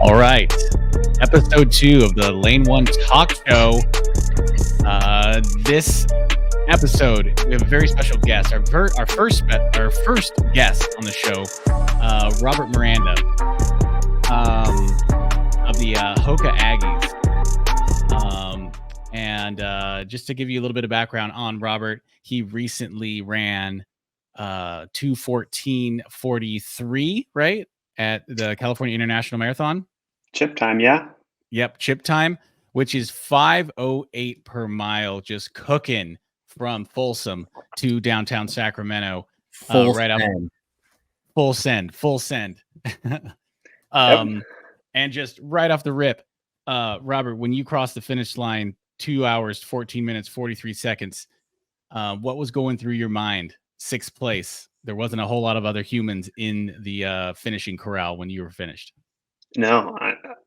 All right. Episode 2 of the Lane 1 Talk Show. This episode, we have a very special guest. Our first guest on the show, Robert Miranda of the Hoka Aggies. And just to give you a little bit of background on Robert, he recently ran 2:14:43, right? At the California International Marathon. Chip time, yeah. Yep, chip time, which is 5:08 per mile, just cooking from Folsom to downtown Sacramento. Full send. And just right off the rip, Robert, when you crossed the finish line, 2 hours, 14 minutes, 43 seconds, what was going through your mind? Sixth place. There wasn't a whole lot of other humans in the finishing corral when you were finished. No,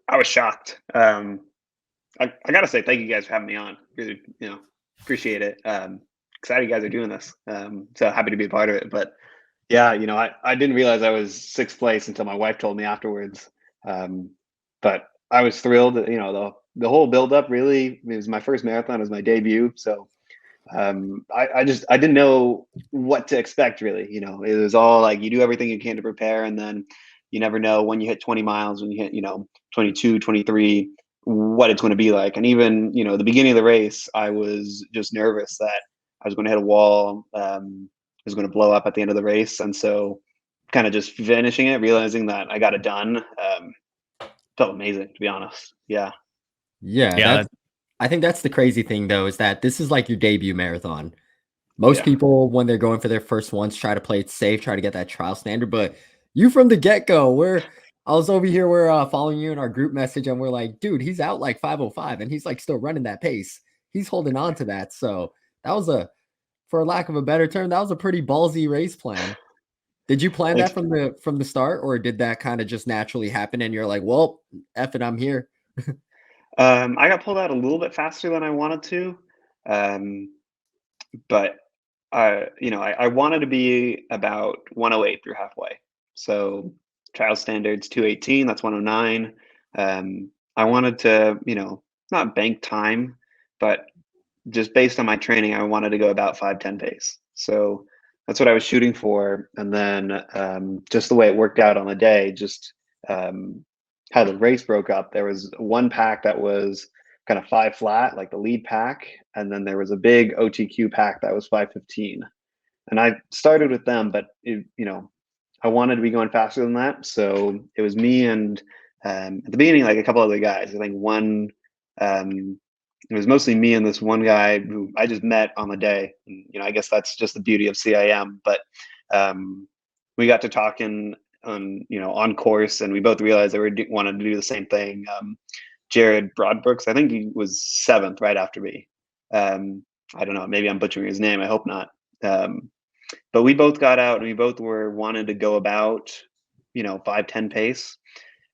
I was shocked. I got to say thank you guys for having me on. Really, appreciate it. Excited you guys are doing this. So happy to be a part of it. But yeah, I didn't realize I was sixth place until my wife told me afterwards. But I was thrilled. The whole build-up really, it was my first marathon. It was my debut. So I didn't know what to expect really. It was all like you do everything you can to prepare, and then you never know when you hit 20 miles, when you hit 22, 23, what it's going to be like. And even the beginning of the race, I was just nervous that I was going to hit a wall, was going to blow up at the end of the race. And so kind of just finishing it, realizing that I got it done, felt amazing, to be honest. Yeah. I think that's the crazy thing, though, is that this is like your debut marathon. Most people, when they're going for their first ones, try to play it safe, try to get that trial standard. But you from the get-go, I was over here, we're following you in our group message, and we're like, dude, he's out like 5:05, and he's like still running that pace. He's holding on to that. So that was for lack of a better term, that was a pretty ballsy race plan. Did you plan that from the start, or did that kind of just naturally happen and you're like, well, F it, I'm here? I got pulled out a little bit faster than I wanted to. But I wanted to be about 108 through halfway. So trial standards 218, that's 109. I wanted to, not bank time, but just based on my training, I wanted to go about 5:10 pace. So that's what I was shooting for. And then just the way it worked out on the day, just how the race broke up, there was one pack that was kind of 5 flat, like the lead pack. And then there was a big OTQ pack that was 5:15. And I started with them, but I wanted to be going faster than that. So it was me and at the beginning, like a couple other guys. I think one, it was mostly me and this one guy who I just met on the day. And, I guess that's just the beauty of CIM. But we got to talking on course, and we both realized that we wanted to do the same thing. Jared Broadbrooks, I think he was 7th right after me. I don't know, maybe I'm butchering his name. I hope not. But we both got out and we both wanted to go about, 5:10 pace.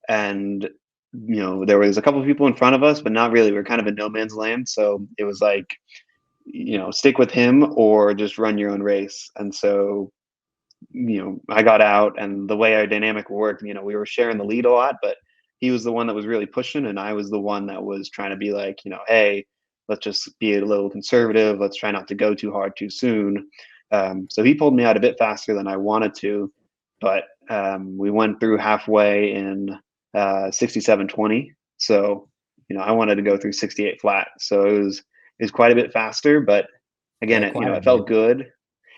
And, there was a couple of people in front of us, but not really. We're kind of in no man's land. So it was like, stick with him or just run your own race. And so, I got out, and the way our dynamic worked, we were sharing the lead a lot, but he was the one that was really pushing, and I was the one that was trying to be like, hey, let's just be a little conservative. Let's try not to go too hard too soon. So he pulled me out a bit faster than I wanted to, but we went through halfway in 67:20. So, I wanted to go through 68 flat. So it was quite a bit faster, but again, it felt good.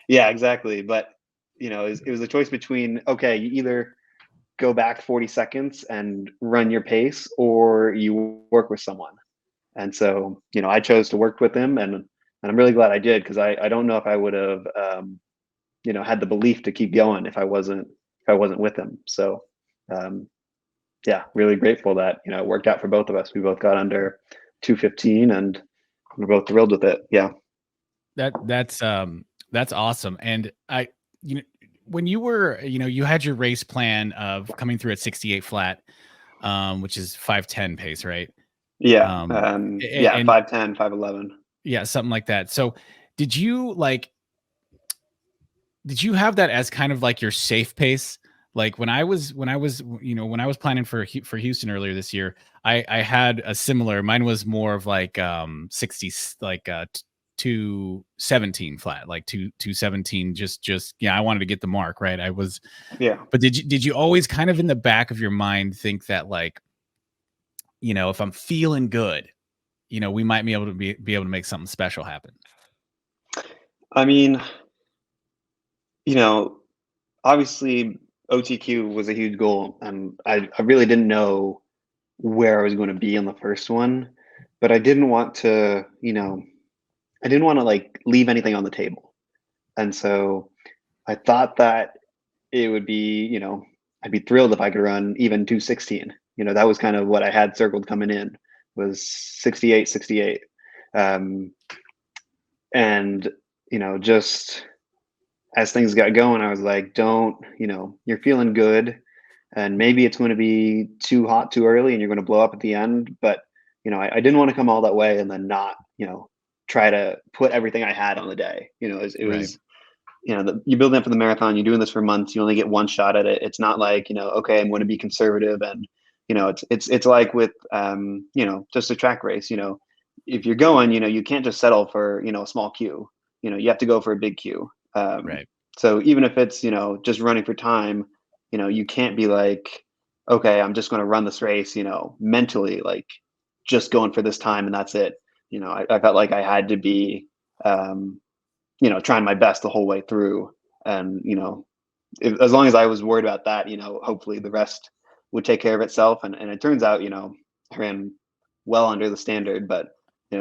Yeah, exactly. But it was a choice between, okay, you either go back 40 seconds and run your pace, or you work with someone. And so, I chose to work with him, and I'm really glad I did, because I don't know if I would have, had the belief to keep going if I wasn't with him. So, really grateful that, it worked out for both of us. We both got under 2:15, and we're both thrilled with it. Yeah. That's awesome. And when you were, you had your race plan of coming through at 68 flat, which is 5:10 pace, right? Yeah. 5:10, 5:11. Yeah, something like that. So did you have that as kind of like your safe pace? Like when I was planning for Houston earlier this year, I had a similar. Mine was more of like 60, like 217 flat, like 217. Just yeah, I wanted to get the mark right. I was But did you always kind of in the back of your mind think that, like, if I'm feeling good, we might be able to make something special happen? I mean, obviously OTQ was a huge goal, and I really didn't know where I was going to be on the first one, but I didn't want to, like leave anything on the table. And so I thought that it would be, I'd be thrilled if I could run even 216. That was kind of what I had circled coming in, was 68, 68. And, just as things got going, I was like, don't, you're feeling good, and maybe it's going to be too hot too early and you're going to blow up at the end. But, I didn't want to come all that way and then not, try to put everything I had on the day. It was, you build up for the marathon, you're doing this for months, you only get one shot at it. It's not like, okay, I'm going to be conservative. And, it's like with, just a track race, if you're going, you can't just settle for, a small queue, you have to go for a big queue. Right. So even if it's, just running for time, you can't be like, okay, I'm just going to run this race, mentally, like just going for this time and that's it. I felt like I had to be, trying my best the whole way through. And, as long as I was worried about that, hopefully the rest would take care of itself. And it turns out, I ran well under the standard, but,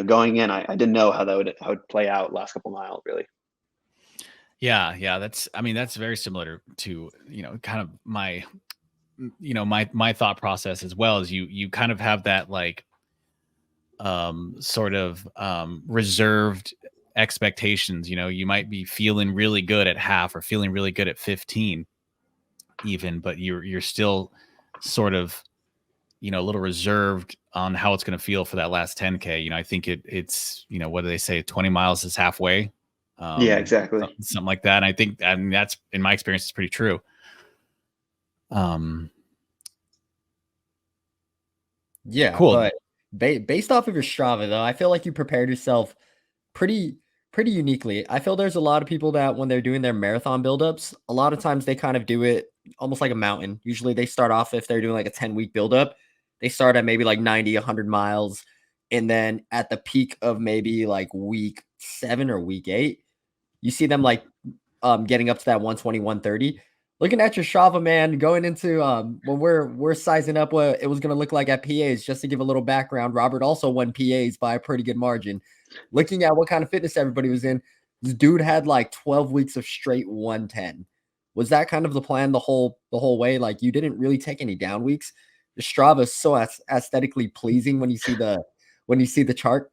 going in, I didn't know how that would play out last couple miles, really. Yeah. That's very similar to, kind of my, my thought process as well. Is you kind of have that, like, sort of reserved expectations. You might be feeling really good at half or feeling really good at 15 even, but you're still sort of, a little reserved on how it's going to feel for that last 10K. I think it's, what do they say? 20 miles is halfway. Yeah, exactly. Something like that. And I think, that's, in my experience, it's pretty true. Yeah, cool. But based off of your Strava, though, I feel like you prepared yourself pretty uniquely. I feel there's a lot of people that when they're doing their marathon buildups, a lot of times they kind of do it almost like a mountain. Usually they start off, if they're doing like a 10-week buildup, they start at maybe like 90, 100 miles. And then at the peak of maybe like week 7 or week 8, you see them like getting up to that 120, 130. Looking at your Strava, man, going into when we're sizing up what it was going to look like at PAs, just to give a little background, Robert also won PAs by a pretty good margin. Looking at what kind of fitness everybody was in, this dude had like 12 weeks of straight 110. Was that kind of the plan the whole way? Like, you didn't really take any down weeks. The Strava is so aesthetically pleasing when you see the chart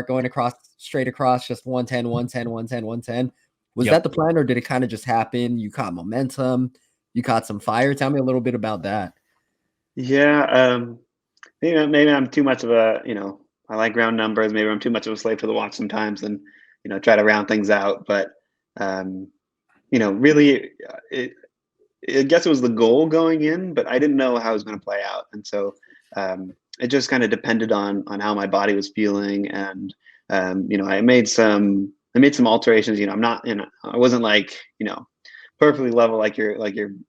going across, straight across, just 110, 110, 110, 110. Was that the plan, or did it kind of just happen? You caught momentum, you caught some fire. Tell me a little bit about that. Yeah, maybe I'm too much of a, I like round numbers. Maybe I'm too much of a slave to the watch sometimes, and try to round things out. But really, I guess it was the goal going in, but I didn't know how it was going to play out, and so it just kind of depended on how my body was feeling, and I made some alterations. I'm not, I wasn't like, perfectly level like you're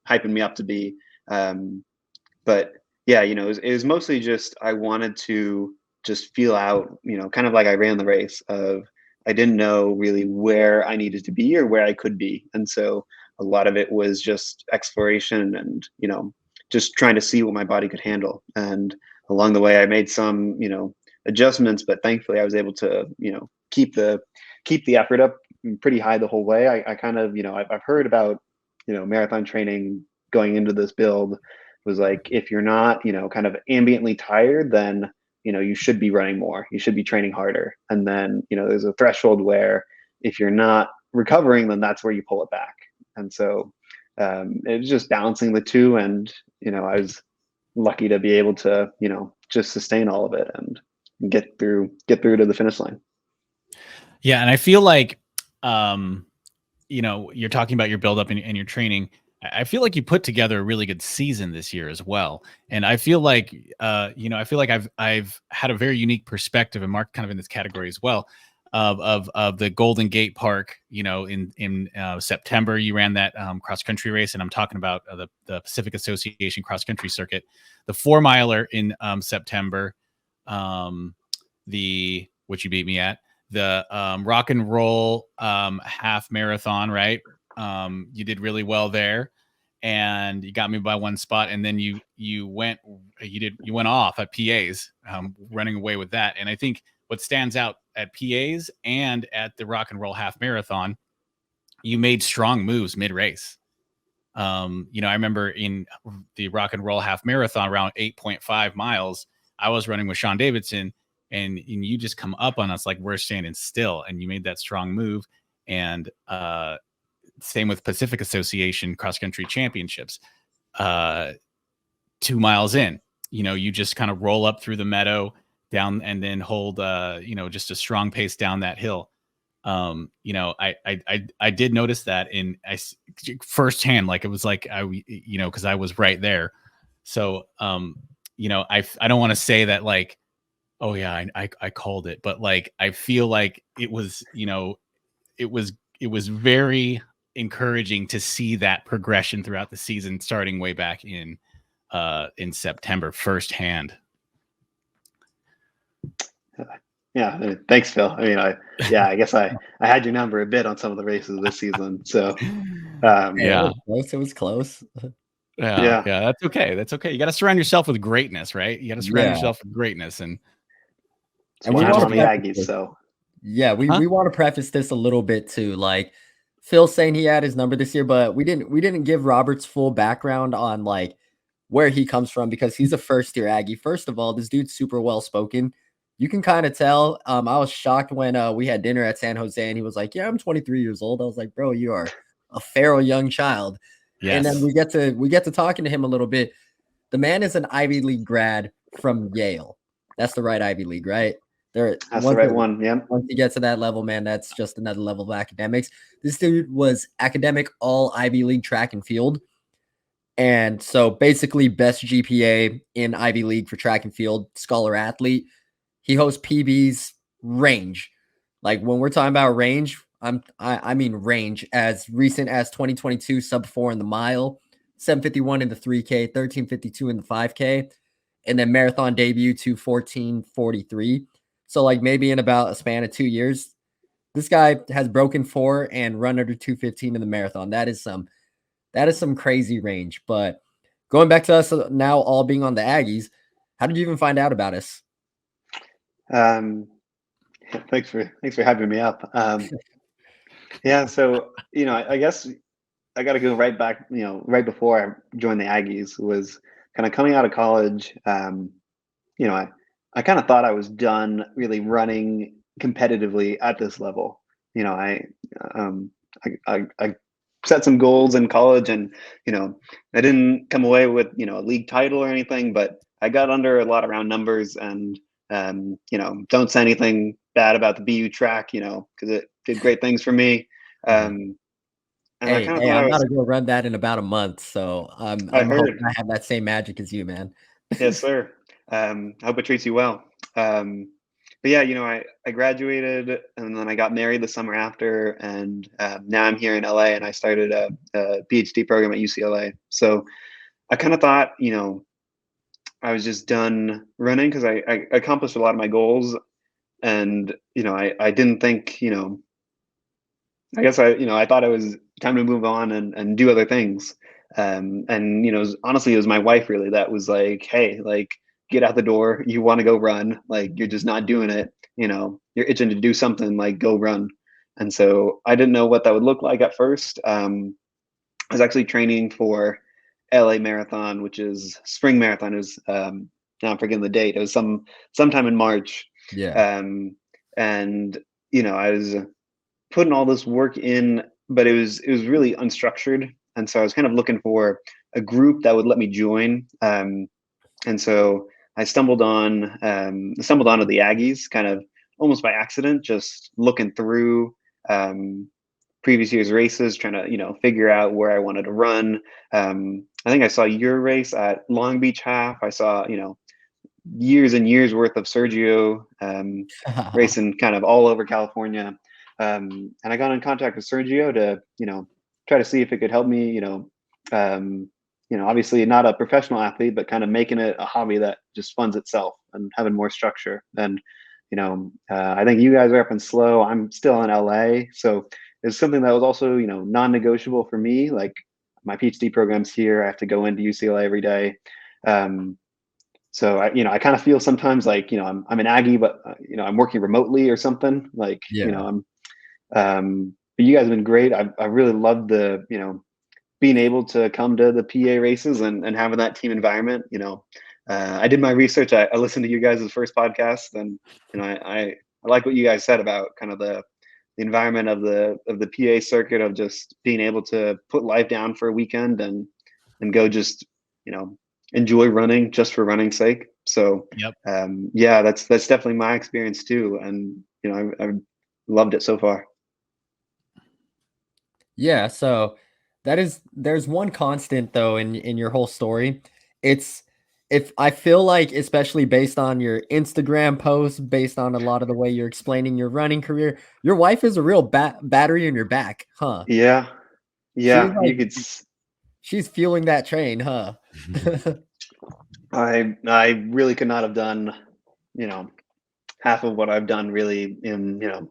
hyping me up to be. But yeah, it was mostly just, I wanted to just feel out, kind of like I ran the race of, I didn't know really where I needed to be or where I could be. And so a lot of it was just exploration and, just trying to see what my body could handle. And along the way, I made some, adjustments, but thankfully I was able to, keep the effort up pretty high the whole way. I kind of, I've heard about, marathon training going into this build was like, if you're not, kind of ambiently tired, then, you should be running more, you should be training harder. And then, there's a threshold where if you're not recovering, then that's where you pull it back. And so it was just balancing the two. And, I was lucky to be able to, just sustain all of it and get through to the finish line. Yeah. And I feel like, you're talking about your buildup and your training. I feel like you put together a really good season this year as well. And I feel like, I feel like I've had a very unique perspective, and Mark kind of in this category as well, of the Golden Gate Park. In September, you ran that cross country race, and I'm talking about the Pacific Association cross country circuit, the 4 miler in September, which you beat me at, the rock and roll half marathon, right? You did really well there, and you got me by 1 spot, and then you went off at PAs, running away with that. And I think what stands out at PAs and at the rock and roll half marathon, you made strong moves mid race. I remember in the rock and roll half marathon, around 8.5 miles, I was running with Sean Davidson, and you just come up on us like we're standing still, and you made that strong move. And same with Pacific Association cross country championships. 2 miles in, you just kind of roll up through the meadow down, and then hold, just a strong pace down that hill. I did notice that firsthand, like it was like because I was right there. So, I don't want to say that like, oh yeah, I called it, but like, I feel like it was, it was very encouraging to see that progression throughout the season, starting way back in September firsthand. Yeah, thanks, Phil. I mean, I guess I had your number a bit on some of the races this season. So, yeah, it was close. Yeah, that's okay. That's okay. You got to surround yourself with greatness, right? You got to surround yourself with greatness, and we want on the Aggies. So, yeah, we want to preface this a little bit too. Like Phil saying he had his number this year, but we didn't give Robert's full background on like where he comes from, because he's a first-year Aggie. First of all, this dude's super well-spoken. You can kind of tell. I was shocked when we had dinner at San Jose, and he was like, "Yeah, I'm 23 years old." I was like, "Bro, you are a feral young child." Yes. And then we get to talking to him a little bit. The man is an Ivy League grad from Yale. That's the right Ivy League, right? That's the right one. Yeah. Once you get to that level, man, that's just another level of academics. This dude was academic all Ivy League track and field. And so basically best GPA in Ivy League for track and field, scholar athlete. He hosts PB's range. Like when we're talking about range, I mean range as recent as 2022, sub 4 in the mile, 7:51 in the 3K, 13:52 in the 5K, and then marathon debut to 14:43. So like maybe in about a span of 2 years, this guy has broken 4 and run under 2:15 in the marathon. That is some crazy range. But going back to us now, all being on the Aggies, how did you even find out about us? Thanks for having me up. Yeah, so I guess I got to go right back. Right before I joined the Aggies, was kind of coming out of college. I kind of thought I was done really running competitively at this level. I set some goals in college, and I didn't come away with a league title or anything, but I got under a lot of round numbers, and don't say anything bad about the BU track, because it did great things for me. And I'm about to go run that in about a month, so I'm hoping I have that same magic as you, man. Yes, sir. I hope it treats you well. But yeah, I graduated, and then I got married the summer after, and now I'm here in LA, and I started a PhD program at UCLA. So I kind of thought, I was just done running, because I accomplished a lot of my goals, and I didn't think, I guess I thought it was time to move on and do other things. And honestly, it was my wife really that was like, "Hey, like, get out the door. You want to go run? Like, you're just not doing it. You're itching to do something. Like, go run." And so I didn't know what that would look like at first. I was actually training for LA Marathon, which is spring marathon. It was now I'm forgetting the date. It was sometime in March. Yeah. And I was putting all this work in, but it was really unstructured. And so I was kind of looking for a group that would let me join. And so I stumbled onto the Aggies kind of almost by accident, just looking through previous year's races, trying to figure out where I wanted to run. I think I saw your race at Long Beach half. I saw years and years worth of Sergio racing kind of all over California. And I got in contact with Sergio to, try to see if it could help me, obviously not a professional athlete, but kind of making it a hobby that just funds itself and having more structure. And, I think you guys are up in SLO. I'm still in LA. So it's something that was also, non-negotiable for me. Like my PhD program's here. I have to go into UCLA every day. So I kind of feel sometimes like, I'm an Aggie, but I'm working remotely or something like, but you guys have been great. I really loved the, being able to come to the PA races and having that team environment. I did my research. I listened to you guys' first podcast, and I like what you guys said about kind of the environment of the PA circuit, of just being able to put life down for a weekend and go just enjoy running just for running's sake. So yep. That's definitely my experience too, and I've loved it so far. Yeah, so there's one constant though in your whole story. It's if I feel like, especially based on your Instagram posts, based on a lot of the way you're explaining your running career, your wife is a real battery in your back, huh? Yeah, She's you like, could. she's fueling that train, huh? I really could not have done, half of what I've done really in,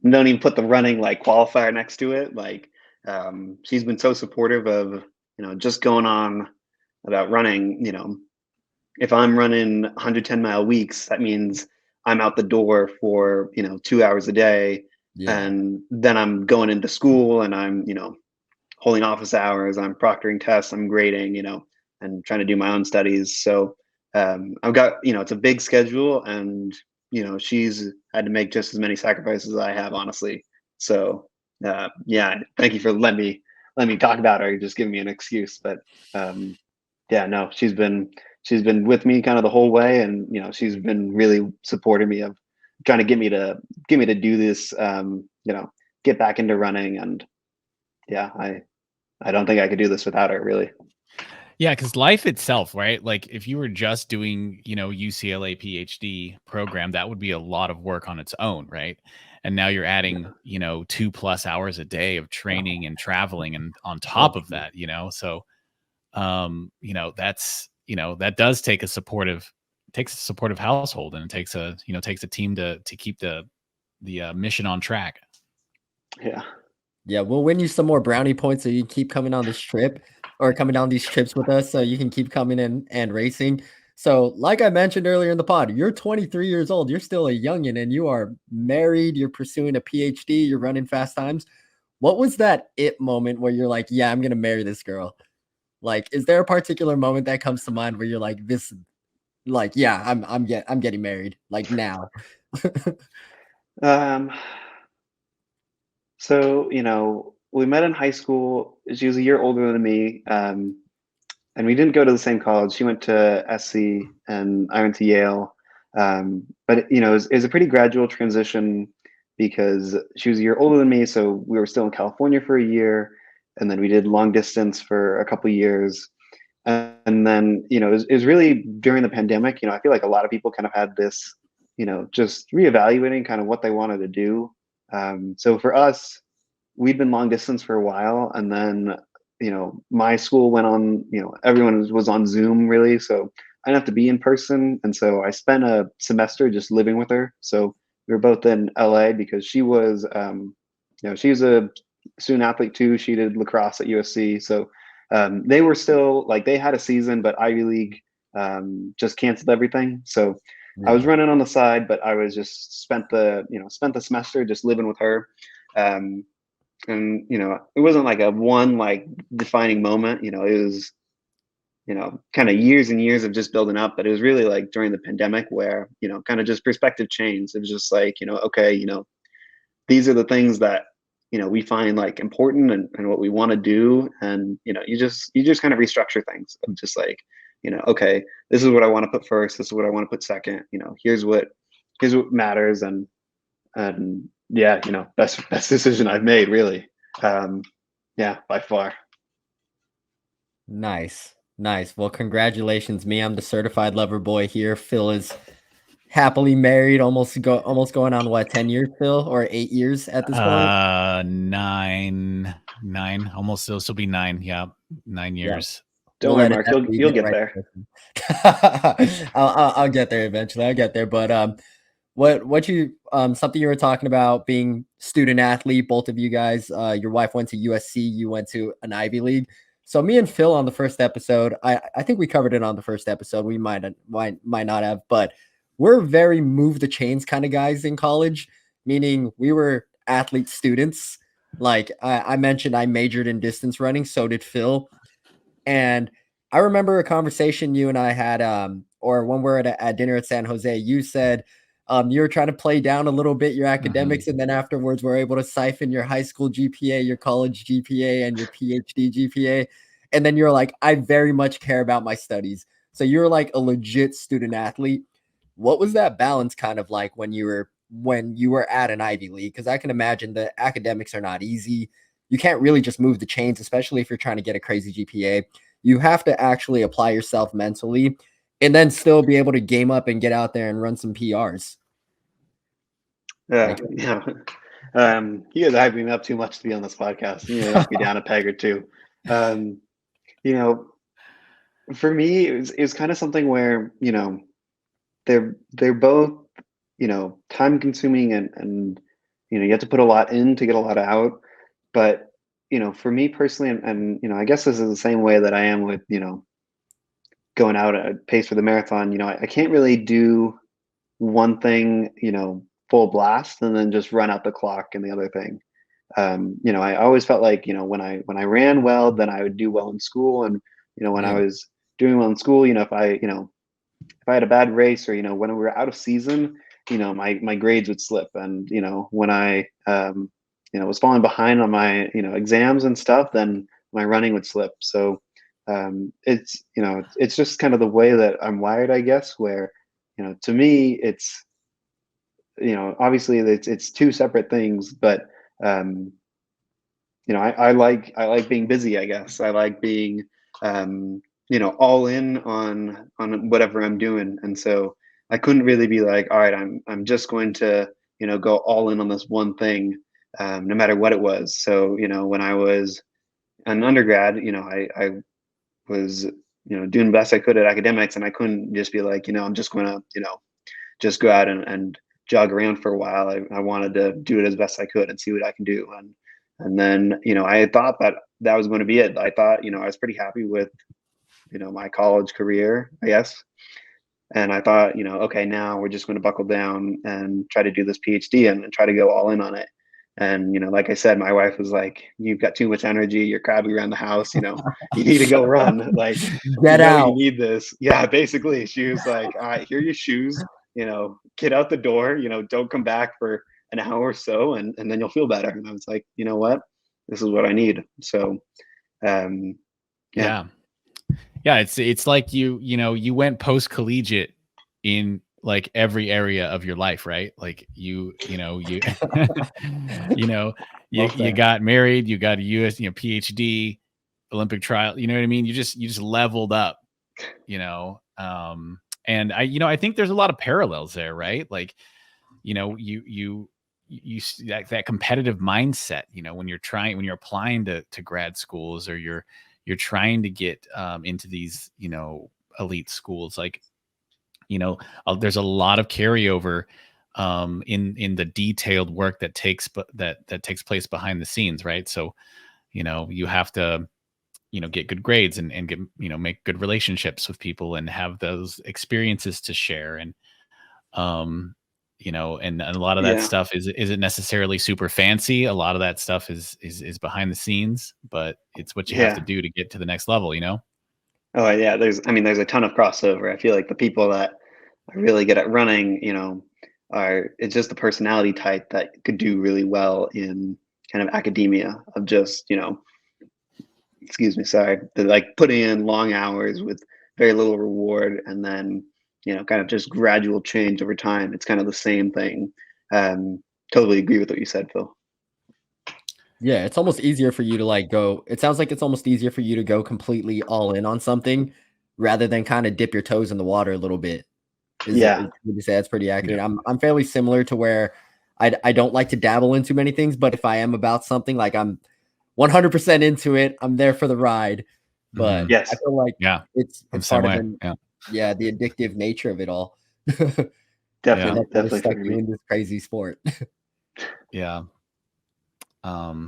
don't even put the running like qualifier next to it. Like, she's been so supportive of, just going on about running. If I'm running 110-mile weeks, that means I'm out the door for, 2 hours a day. Yeah. And then I'm going into school and I'm, holding office hours, I'm proctoring tests, I'm grading, and trying to do my own studies. So I've got, it's a big schedule, and she's had to make just as many sacrifices as I have, honestly. So thank you for letting me talk about her, just giving me an excuse. But no, she's been with me kind of the whole way, and she's been really supporting me of trying to get me to do this, get back into running. And I don't think I could do this without her, really. Yeah, because life itself, right? Like if you were just doing, UCLA PhD program, that would be a lot of work on its own, right? And now you're adding, 2+ hours a day of training and traveling, and on top of that, so that's that does take a supportive household, and it takes a team to keep the mission on track. Yeah, we'll win you some more brownie points so you can keep coming on this trip, or coming down these trips with us, so you can keep coming in and racing. So like I mentioned earlier in the pod, you're 23 years old. You're still a youngin', and you are married. You're pursuing a PhD. You're running fast times. What was that it moment where you're like, yeah, I'm going to marry this girl? Like, is there a particular moment that comes to mind where you're like, this, like, yeah, I'm getting married, like, now? So, we met in high school. She was a year older than me. And we didn't go to the same college. She went to SC and I went to Yale. But it was a pretty gradual transition, because she was a year older than me. So we were still in California for a year, and then we did long distance for a couple of years. And then, it was really during the pandemic. I feel like a lot of people kind of had this, just reevaluating kind of what they wanted to do. So for us, we'd been long distance for a while, and then my school went on, everyone was on Zoom, really, so I didn't have to be in person. And so I spent a semester just living with her. So we were both in LA, because she was she was a student athlete too. She did lacrosse at USC. So they were still, like, they had a season, but Ivy League just canceled everything. So I was running on the side, but I was just spent the semester just living with her. And it wasn't like a one like defining moment. It was kind of years and years of just building up. But it was really like during the pandemic where kind of just perspective changed. It was just like, okay, these are the things that we find like important, and what we want to do. And you just kind of restructure things of just like, okay, this is what I want to put first, this is what I want to put second. Here's what matters. And yeah, best decision I've made, really. Yeah, by far. Nice. Nice. Well, congratulations, me. I'm the certified lover boy here. Phil is happily married, almost going on what, 10 years, Phil, or 8 years at this point? Nine, almost. This will be 9. Yeah, 9 years. Don't worry, Mark. You'll get there. I'll get there eventually. I'll get there. But what you something you were talking about, being student athlete, both of you guys, your wife went to USC, you went to an Ivy League. So me and Phil on the first episode, I think we covered it on the first episode. We might not have, but we're very move the chains kind of guys in college, meaning we were athlete students. Like I mentioned, I majored in distance running, so did Phil. And I remember a conversation you and I had, or when we're at dinner at San Jose, you said you were trying to play down a little bit your academics, and then afterwards were able to siphon your high school GPA, your college GPA, and your PhD GPA. And then you're like, I very much care about my studies. So you're like a legit student athlete. What was that balance kind of like when you were at an Ivy League? Because I can imagine the academics are not easy. You can't really just move the chains, especially if you're trying to get a crazy GPA. You have to actually apply yourself mentally and then still be able to game up and get out there and run some PRs. Yeah. You guys are hyping me up too much to be on this podcast. You knock me down a peg or two. For me, it was kind of something where, they're both, time consuming and you have to put a lot in to get a lot out. But, for me personally, and I guess this is the same way that I am with, going out at pace for the marathon. I can't really do one thing, full blast and then just run out the clock and the other thing. I always felt like, when I ran well, then I would do well in school. And, when I was doing well in school, if I had a bad race, or, when we were out of season, my grades would slip. And, when I, was falling behind on my, exams and stuff, then my running would slip. So it's just kind of the way that I'm wired, I guess, where, to me, it's, obviously it's two separate things, but, I like being busy, I guess. I like being, all in on whatever I'm doing. And so I couldn't really be like, all right, I'm just going to, go all in on this one thing, no matter what it was. So, when I was an undergrad, I was, doing the best I could at academics, and I couldn't just be like, I'm just going to, just go out and jog around for a while. I wanted to do it as best I could and see what I can do. And then, I thought that was going to be it. I thought, I was pretty happy with, my college career, I guess. And I thought, okay, now we're just going to buckle down and try to do this PhD and try to go all in on it. And, like I said, my wife was like, you've got too much energy. You're crabbing around the house. You need to go run. Like, get out. You need this. Yeah, basically. She was like, all right, here are your shoes. Get out the door. Don't come back for an hour or so, and then you'll feel better. And I was like, you know what? This is what I need. So, yeah. It's like you went post collegiate in like every area of your life, right? Like you got married, you got a US, PhD, Olympic trial, you know what I mean? You just leveled up, and I think there's a lot of parallels there, right? Like, you that competitive mindset, when you're applying to grad schools, or you're trying to get into these, elite schools, like, there's a lot of carryover in the detailed work that takes place behind the scenes, right? So, you have to, get good grades and get, make good relationships with people and have those experiences to share. And, and a lot of that stuff isn't necessarily super fancy. A lot of that stuff is behind the scenes, but it's what you have to do to get to the next level, Oh yeah, there's a ton of crossover. I feel like the people that are really good at running, it's just the personality type that could do really well in kind of academia, of just, excuse me, sorry, they're like putting in long hours with very little reward, and then, kind of just gradual change over time. It's kind of the same thing. totally agree with what you said, Phil. Yeah, it's almost easier for you to like go. It sounds like it's almost easier for you to go completely all in on something rather than kind of dip your toes in the water a little bit. Would you say that's pretty accurate? Yeah. I'm fairly similar to where I don't like to dabble into many things, but if I am about something, like I'm 100% into it, I'm there for the ride. But Yes, I feel like it's part of the addictive nature of it all. definitely stuck for you me. in this crazy sport. Yeah. Yeah,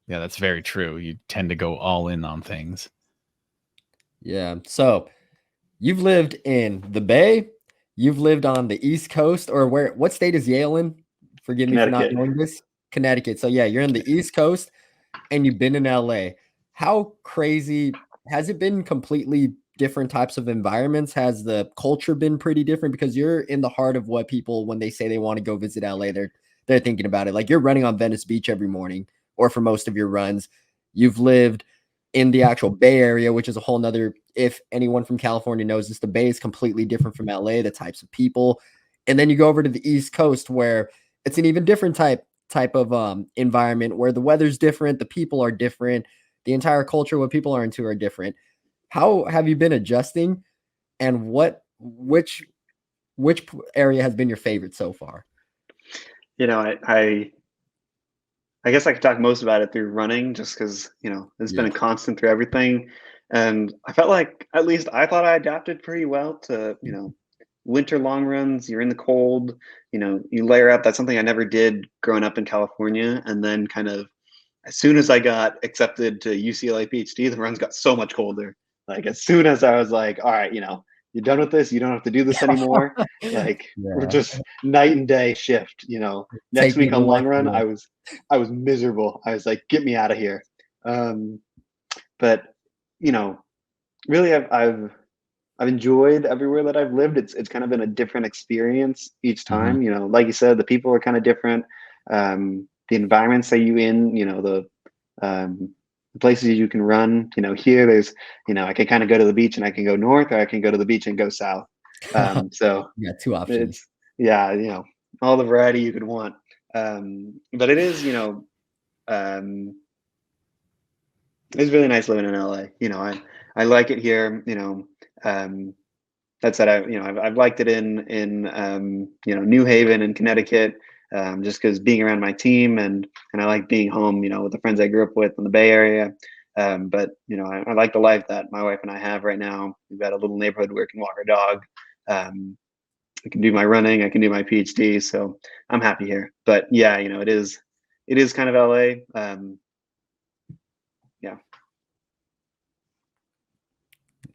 that's very true. You tend to go all in on things. Yeah. So you've lived in the Bay, you've lived on the East Coast, or what state is Yale in? Forgive me for not knowing this. Connecticut. So yeah, you're in the East Coast and you've been in LA. How crazy has it been? Completely different types of environments? Has the culture been pretty different? Because you're in the heart of what people, when they say they want to go visit LA, they're thinking about it. Like you're running on Venice Beach every morning, or for most of your runs. You've lived in the actual Bay Area, which is a whole nother, if anyone from California knows this, the Bay is completely different from LA, the types of people. And then you go over to the East Coast where it's an even different type of environment where the weather's different, the people are different, the entire culture, what people are into are different. How have you been adjusting, and which area has been your favorite so far? You know, I guess I could talk most about it through running, just because it's been a constant through everything, and I felt like, at least I thought, I adapted pretty well to winter long runs. You're in the cold, you layer up. That's something I never did growing up in California, and then kind of as soon as I got accepted to UCLA PhD, the runs got so much colder. Like as soon as I was like, all right, you're done with this. You don't have to do this anymore. Like we're just night and day shift. Next week on long run, I was miserable. I was like, get me out of here. But really, I've enjoyed everywhere that I've lived. It's kind of been a different experience each time. Like you said, the people are kind of different. The environments that you in, the places you can run. Here there's, I can kind of go to the beach and I can go north, or I can go to the beach and go south. So yeah, two options. It's all the variety you could want. But it is, it's really nice living in LA. I like it here. That said, I've liked it in New Haven and Connecticut, just because being around my team, and I like being home, with the friends I grew up with in the Bay Area. But I like the life that my wife and I have right now. We've got a little neighborhood where I can walk our dog. I can do my running. I can do my PhD. So I'm happy here. But yeah, it is kind of LA. Yeah.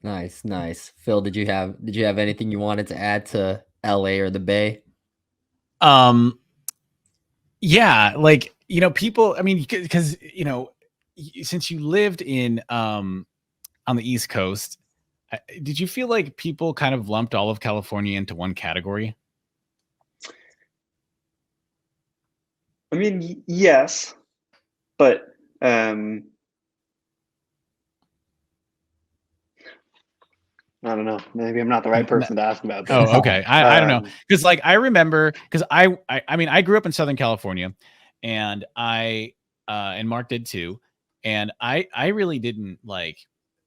Nice. Phil, did you have anything you wanted to add to LA or the Bay? Yeah, like, people, I mean, because, since you lived in, on the East Coast, did you feel like people kind of lumped all of California into one category? I mean, yes, but I don't know. Maybe I'm not the right person to ask about this. Oh, okay. I don't know. Because like I remember, because I mean, I grew up in Southern California, and and Mark did too. And I really didn't like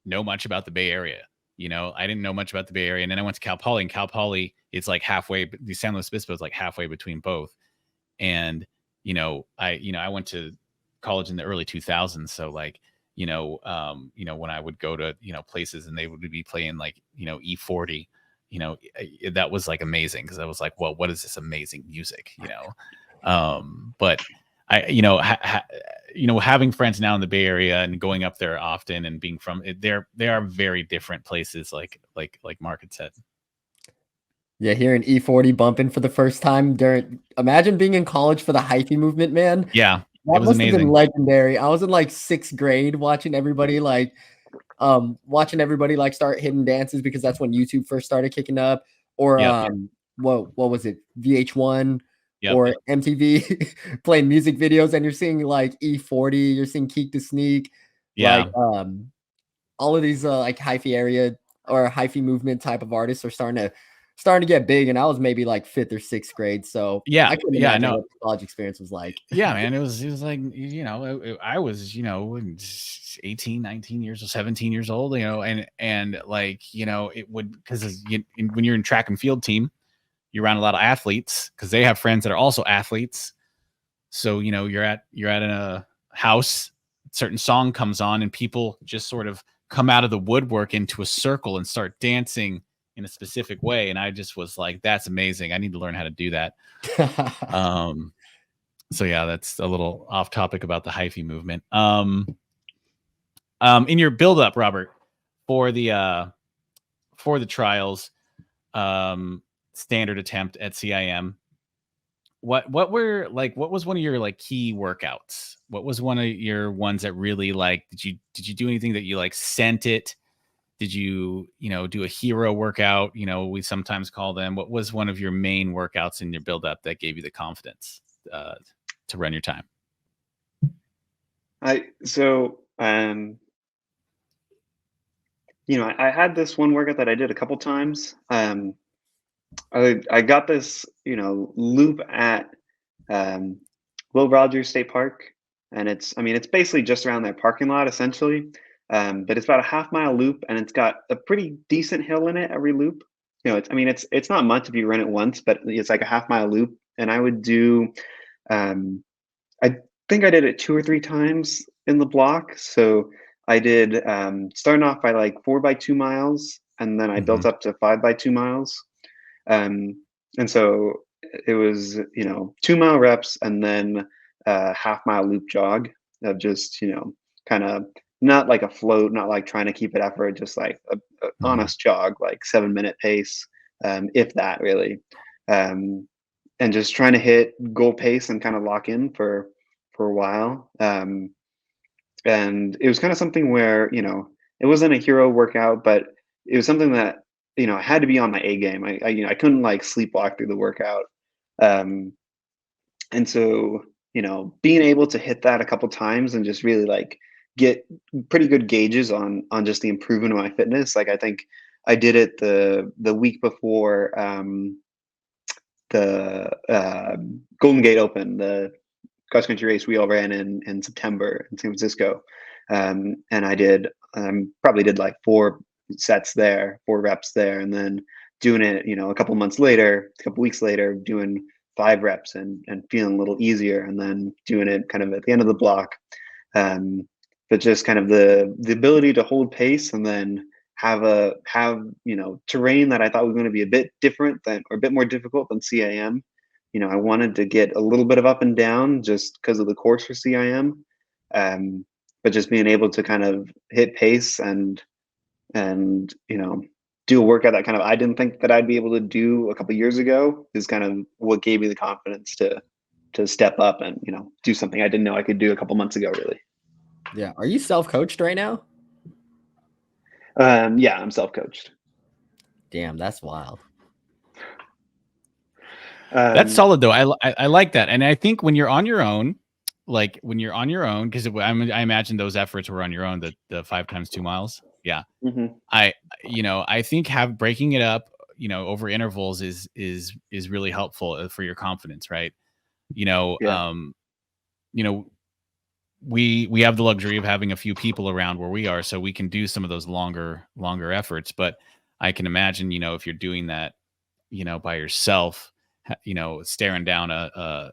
know much about the Bay Area. I didn't know much about the Bay Area. And then I went to Cal Poly, and Cal Poly, it's like halfway, the San Luis Obispo is like halfway between both. And, I went to college in the early 2000s. So like, when I would go to, places and they would be playing like, E40, that was like amazing. Cause I was like, well, what is this amazing music, but having friends now in the Bay Area and going up there often and being from it, they are very different places. Like Mark had said. Yeah, hearing E40 bumping for the first time imagine being in college for the hyphy movement, man. Yeah, that must have been legendary. I was in like 6th grade watching everybody like start hitting dances, because that's when YouTube first started kicking up. Or what was it? VH1 or MTV playing music videos, and you're seeing like E40, you're seeing Keek the Sneak, like all of these like hyphy area or hyphy movement type of artists are starting to starting to get big, and I was maybe like 5th or 6th grade. So Yeah, I couldn't yeah, imagine no, what the college experience was like. yeah, man. It was like, I was, 18, 19 years or 17 years old, and like, it would, because when you're in track and field team, you're around a lot of athletes because they have friends that are also athletes. So, you're at a house, certain song comes on, and people just sort of come out of the woodwork into a circle and start dancing in a specific way. And I just was like, that's amazing. I need to learn how to do that. So yeah, that's a little off topic about the hyphy movement. In your build up, Robert, for the trials, standard attempt at CIM, what was one of your like key workouts? What was one of your ones that really like, did you do anything that you like sent it? Did you, do a hero workout? We sometimes call them. What was one of your main workouts in your build up that gave you the confidence to run your time? I had this one workout that I did a couple times. I got this, loop at Will Rogers State Park, and it's basically just around their parking lot essentially. But it's about a half-mile loop, and it's got a pretty decent hill in it every loop. It's not much if you run it once, but it's like a half-mile loop. And I would do, I think I did it 2 or 3 times in the block. So I did starting off by like 4x2 miles, and then I built up to 5x2 miles. And so it was 2-mile reps, and then a half-mile loop jog of just kind of not like a float, not like trying to keep it effort, just like a honest jog, like 7-minute pace, if that really, and just trying to hit goal pace and kind of lock in for a while. And it was kind of something where it wasn't a hero workout, but it was something that I had to be on my A game. I couldn't like sleepwalk through the workout. And so being able to hit that a couple times and just really like get pretty good gauges on just the improvement of my fitness. Like I think I did it the week before the Golden Gate Open, the cross country race we all ran in September in San Francisco. And I did probably did like 4 sets there, 4 reps there, and then doing it, a couple weeks later, doing 5 reps and feeling a little easier, and then doing it kind of at the end of the block. But just kind of the ability to hold pace, and then have terrain that I thought was going to be a bit different or a bit more difficult than CIM. I wanted to get a little bit of up and down just because of the course for CIM. But just being able to kind of hit pace and do a workout that kind of I didn't think that I'd be able to do a couple of years ago is kind of what gave me the confidence to step up and do something I didn't know I could do a couple months ago, really. Yeah. Are you self-coached right now? Yeah, I'm self-coached. Damn, that's wild. That's solid though. I like that. And I think when you're on your own, because I imagine those efforts were on your own, the 5 times 2 miles. Yeah. Mm-hmm. I think breaking it up, over intervals is really helpful for your confidence. Right. Yeah. We have the luxury of having a few people around where we are, so we can do some of those longer efforts. But I can imagine, if you're doing that, by yourself, staring down a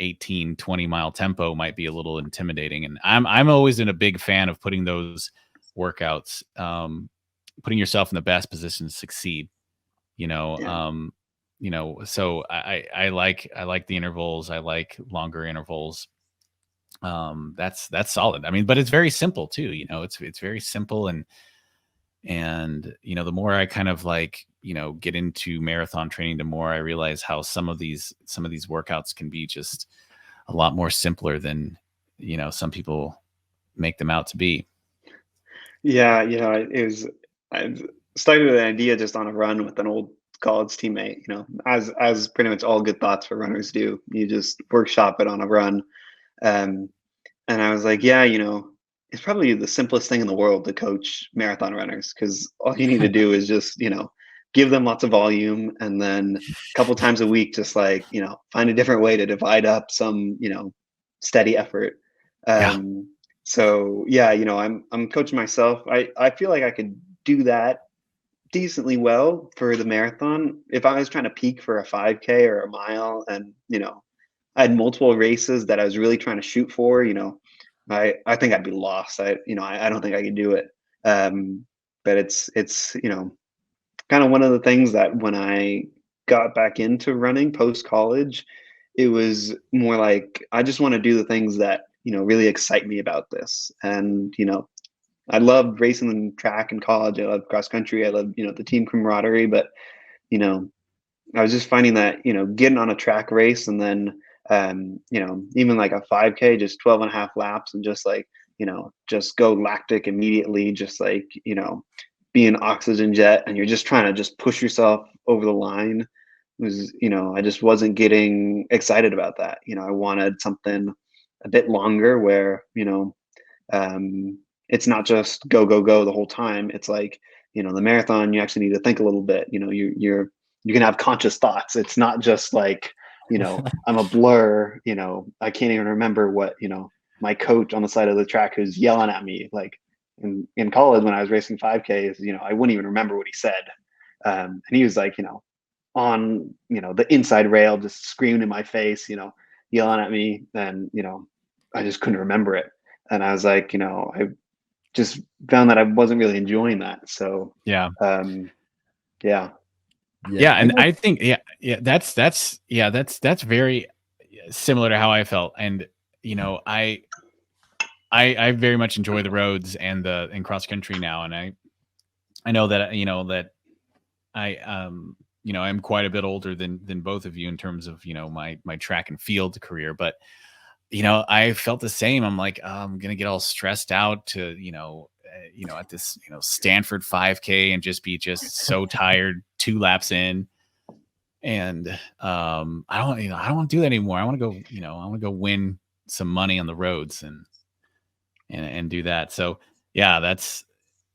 18, 20 mile tempo might be a little intimidating. And I'm always a big fan of putting those workouts, putting yourself in the best position to succeed, Yeah. So I like the intervals. I like longer intervals. That's solid. I mean, but it's very simple too, it's very simple. And the more I kind of like, get into marathon training, the more I realize how some of these workouts can be just a lot more simpler than, some people make them out to be. Yeah. I started an idea just on a run with an old college teammate, as pretty much all good thoughts for runners do. You just workshop it on a run. And I was like, yeah, it's probably the simplest thing in the world to coach marathon runners, because all you need to do is just, give them lots of volume, and then a couple times a week, just like, find a different way to divide up some, steady effort. Yeah. So yeah, I'm coaching myself. I feel like I could do that decently well for the marathon. If I was trying to peak for a 5K or a mile, and I had multiple races that I was really trying to shoot for, I think I'd be lost. I don't think I could do it. But it's kind of one of the things that when I got back into running post college, it was more like I just want to do the things that really excite me about this. And I loved racing in track in college. I loved cross country. I loved the team camaraderie. But you know I was just finding that getting on a track race, and then even like a 5K, just 12 and a half laps, and just like just go lactic immediately, just like be an oxygen jet, and you're just trying to just push yourself over the line. Was I just wasn't getting excited about that. I wanted something a bit longer where it's not just go go go the whole time. It's like the marathon, you actually need to think a little bit. You can have conscious thoughts. It's not just like I'm a blur. I can't even remember what my coach on the side of the track who's yelling at me. Like in college when I was racing 5Ks, I wouldn't even remember what he said. And he was like on the inside rail, just screaming in my face, yelling at me. And I just couldn't remember it. And I was like, I just found that I wasn't really enjoying that. So Yeah. Yeah. Yeah. And I think, that's very similar to how I felt. And, I very much enjoy the roads and cross country now. And I know that, that I, I'm quite a bit older than both of you in terms of, my track and field career, but I felt the same. I'm like, I'm going to get all stressed out to, at this, Stanford 5K and just be so tired 2 laps in. And I don't want to do that anymore. I want to go, I want to go win some money on the roads and do that. So yeah,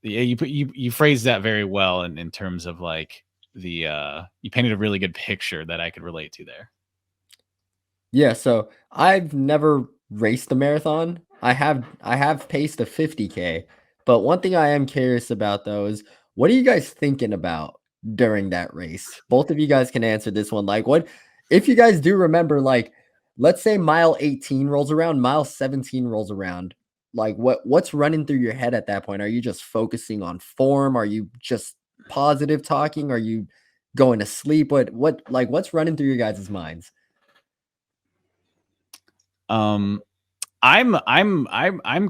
you phrased that very well in terms of like you painted a really good picture that I could relate to there. Yeah, so I've never raced a marathon. I have paced a 50K, but one thing I am curious about though is what are you guys thinking about during that race? Both of you guys can answer this one. Like what if you guys do remember, like let's say mile 18 rolls around, mile 17 rolls around. Like what's running through your head at that point? Are you just focusing on form? Are you just positive talking? Are you going to sleep? What's running through your guys' minds? I'm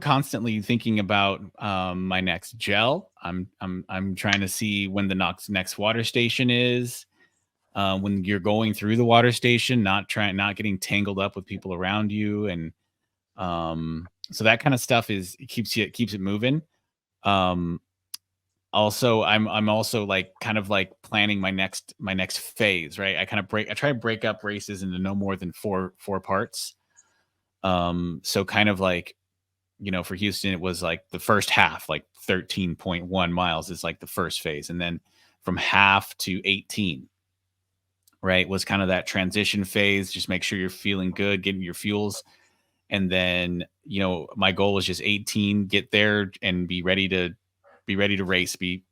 constantly thinking about my next gel. I'm trying to see when the next water station is. When you're going through the water station, not getting tangled up with people around you, and so that kind of stuff keeps it moving. Also, I'm also like kind of like planning my next phase, right? I try to break up races into no more than four parts. So kind of like, for Houston, it was like the first half, like 13.1 miles is like the first phase. And then from half to 18, right, was kind of that transition phase. Just make sure you're feeling good, getting your fuels. And then, my goal was just 18, get there and be ready to race, be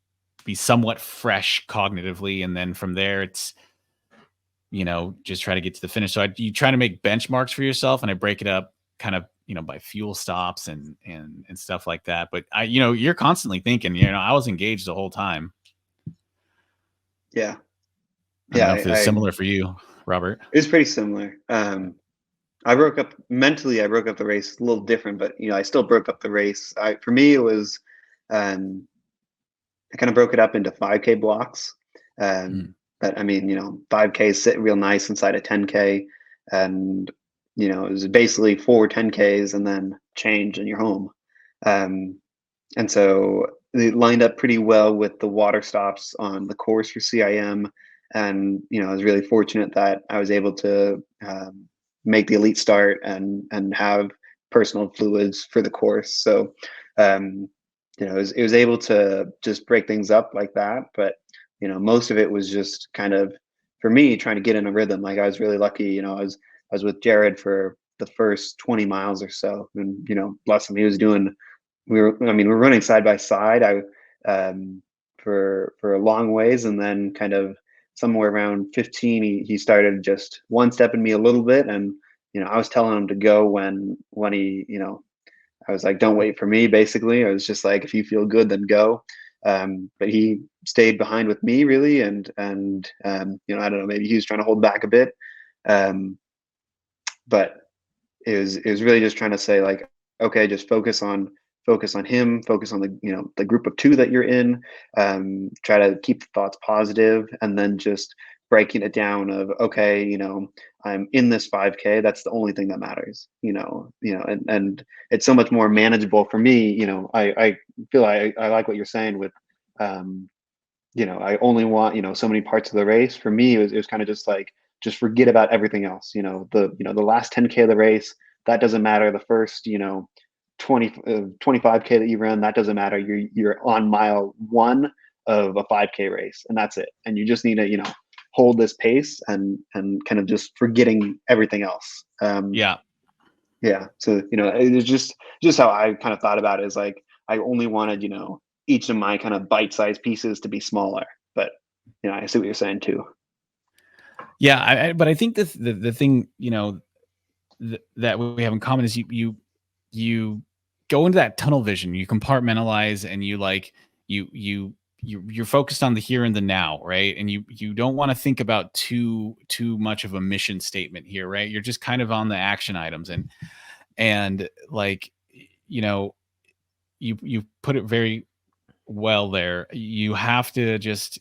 somewhat fresh cognitively. And then from there, it's, just try to get to the finish. So you try to make benchmarks for yourself, and I break it up kind of, by fuel stops and stuff like that. But you're constantly thinking, I was engaged the whole time. Yeah. I don't know if it's similar for you, Robert. It was pretty similar. I broke up the race a little different, but I still broke up the race. For me, it was, I kind of broke it up into 5K blocks. But I mean, 5Ks sit real nice inside a 10K, and it was basically 4 10Ks and then change and you're home. And so it lined up pretty well with the water stops on the course for CIM. And I was really fortunate that I was able to make the elite start and have personal fluids for the course. So it was able to just break things up like that. But most of it was just kind of, for me, trying to get in a rhythm. Like I was really lucky, I was with Jared for the first 20 miles or so, and bless him, he was doing. We're running side by side. For a long ways, and then kind of somewhere around 15, he started just one stepping me a little bit, and I was telling him to go when he, I was like, don't wait for me. Basically, I was just like, if you feel good, then go. But he stayed behind with me really, and I don't know, maybe he was trying to hold back a bit, but it was really just trying to say like, okay, just focus on him, focus on the group of two that you're in, try to keep the thoughts positive, and then just breaking it down of, okay, I'm in this 5K, that's the only thing that matters, and it's so much more manageable for me. I feel I like what you're saying with, I only want, so many parts of the race. For me, it was kind of just like, just forget about everything else. The last 10K of the race, that doesn't matter. The first, 25K that you run, that doesn't matter. You're on mile 1 of a 5K race, and that's it. And you just need to, hold this pace and kind of just forgetting everything else. Yeah. So, it was just how I kind of thought about it, is like, I only wanted, each of my kind of bite-sized pieces to be smaller. But, I see what you're saying too. Yeah. But I think the thing, that we have in common is you go into that tunnel vision, you compartmentalize, and you're focused on the here and the now, right? And you don't want to think about too much of a mission statement here, right? You're just kind of on the action items, and like, you put it very well there. You have to just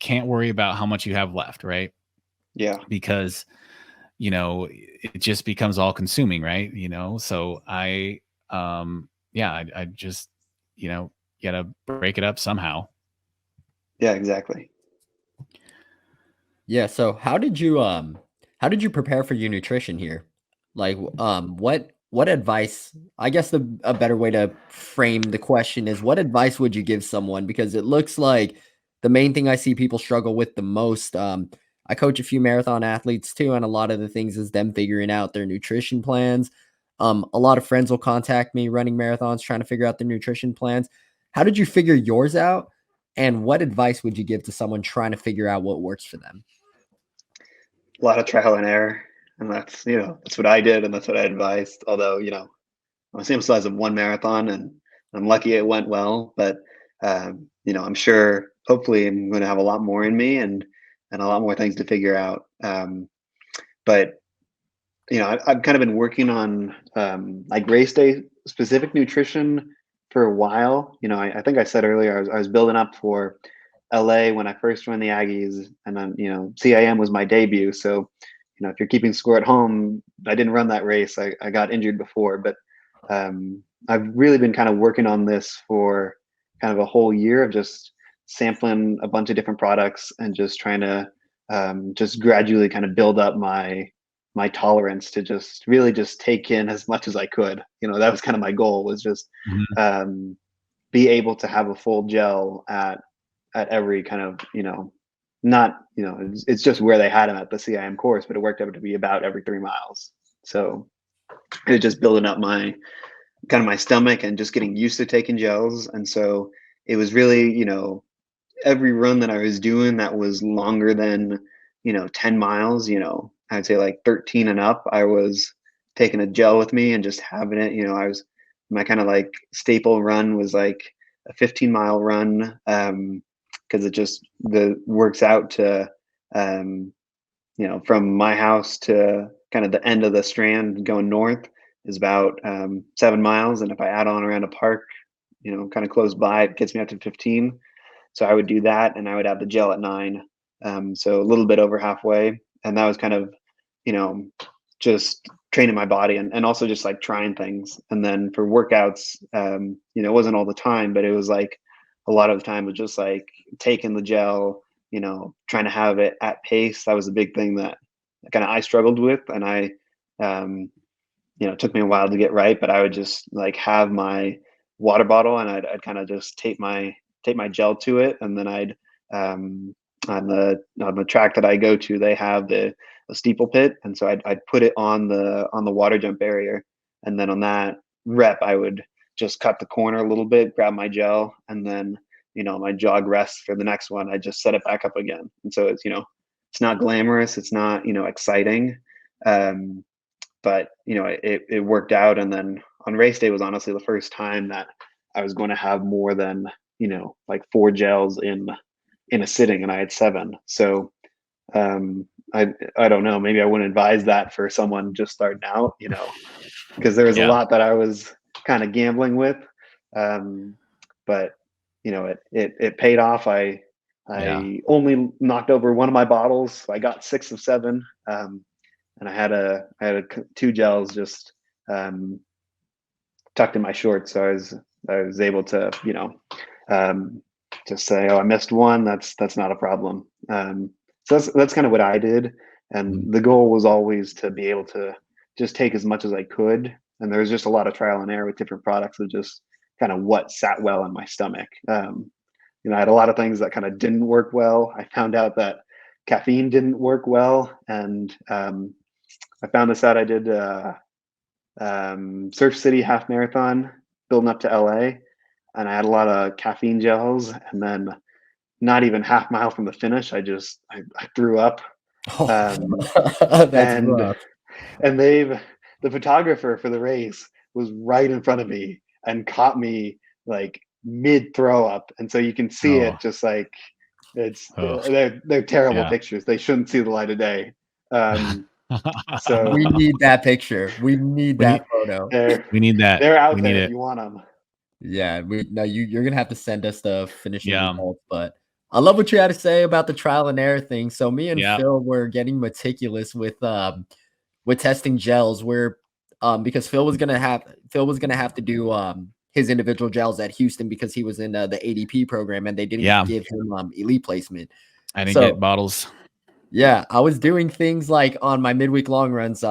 can't worry about how much you have left, right? Yeah. Because it just becomes all consuming, right? So I just, gotta break it up somehow. Yeah, exactly. Yeah, so how did you prepare for your nutrition here? Like what advice, I guess a better way to frame the question is, what advice would you give someone, because it looks like the main thing I see people struggle with the most, I coach a few marathon athletes too, and a lot of the things is them figuring out their nutrition plans. A lot of friends will contact me running marathons trying to figure out their nutrition plans. How did you figure yours out? And what advice would you give to someone trying to figure out what works for them? A lot of trial and error, and that's what I did, and that's what I advised. Although I'm a sample size of one marathon, and I'm lucky it went well. But I'm sure, hopefully, I'm going to have a lot more in me, and a lot more things to figure out. But I've kind of been working on like race day specific nutrition for a while. I think I said earlier, I was building up for LA when I first joined the Aggies, and then CIM was my debut. So if you're keeping score at home, I didn't run that race. I got injured before, but I've really been kind of working on this for kind of a whole year of just sampling a bunch of different products and just trying to just gradually kind of build up my tolerance to just really just take in as much as I could. That was kind of my goal, was just be able to have a full gel at every kind of, not, it's just where they had them at the CIM course, but it worked out to be about every 3 miles. So it was just building up my kind of my stomach and just getting used to taking gels. And so it was really, every run that I was doing that was longer than, 10 miles, I'd say like 13 and up, I was taking a gel with me and just having it. My kind of like staple run was like a 15-mile run, because it just works out to, from my house to kind of the end of the Strand going north is about 7 miles. And if I add on around a park, kind of close by, it gets me up to 15. So I would do that, and I would have the gel at 9. So a little bit over halfway. And that was kind of, just training my body, and also just like trying things. And then for workouts, it wasn't all the time, but it was like a lot of the time was just like taking the gel, trying to have it at pace. That was a big thing that kind of I struggled with. And it took me a while to get right, but I would just like have my water bottle, and I'd kind of just tape my gel to it. And then I'd On the track that I go to, they have the steeple pit, and so I'd put it on the water jump barrier, and then on that rep I would just cut the corner a little bit, grab my gel, and then my jog rest for the next one. I just set it back up again, and so it's not glamorous, it's not exciting, but it worked out. And then on race day was honestly the first time that I was going to have more than like 4 gels in a sitting, and I had 7. So I don't know, maybe I wouldn't advise that for someone just starting out, because there was a lot that I was kind of gambling with, but it paid off. I only knocked over one of my bottles. I got 6 of 7, and I had 2 gels just tucked in my shorts, so I was able to just say, oh, I missed one. That's not a problem. So that's kind of what I did, and the goal was always to be able to just take as much as I could. And there was just a lot of trial and error with different products of just kind of what sat well in my stomach. I had a lot of things that kind of didn't work well. I found out that caffeine didn't work well, and I found this out. I did Surf City half marathon building up to LA, and I had a lot of caffeine gels, and then not even half mile from the finish, I threw up. That's rough. And the photographer for the race was right in front of me and caught me like mid throw up, and so you can see it just like they're terrible pictures. They shouldn't see the light of day. So we need that picture. We need that photo. We need that. They're out there if you want them. Yeah, you're gonna have to send us the finishing results. But I love what you had to say about the trial and error thing. So me and Phil were getting meticulous with testing gels. Where because Phil was gonna have to do his individual gels at Houston because he was in the ADP program, and they didn't give him elite placement. I didn't get bottles. Yeah, I was doing things like on my midweek long runs.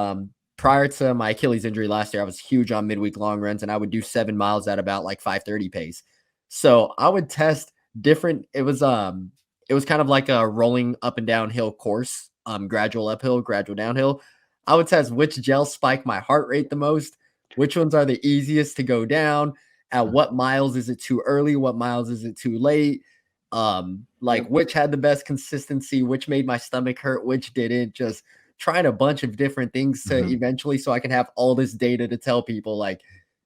Prior to my Achilles injury last year, I was huge on midweek long runs, and I would do 7 miles at about like 5:30 pace. So I would test different. It was kind of like a rolling up and down hill course, gradual uphill, gradual downhill. I would test which gels spike my heart rate the most, which ones are the easiest to go down, at what miles is it too early, what miles is it too late, which had the best consistency, which made my stomach hurt, which didn't. Just trying a bunch of different things to eventually, so I can have all this data to tell people like,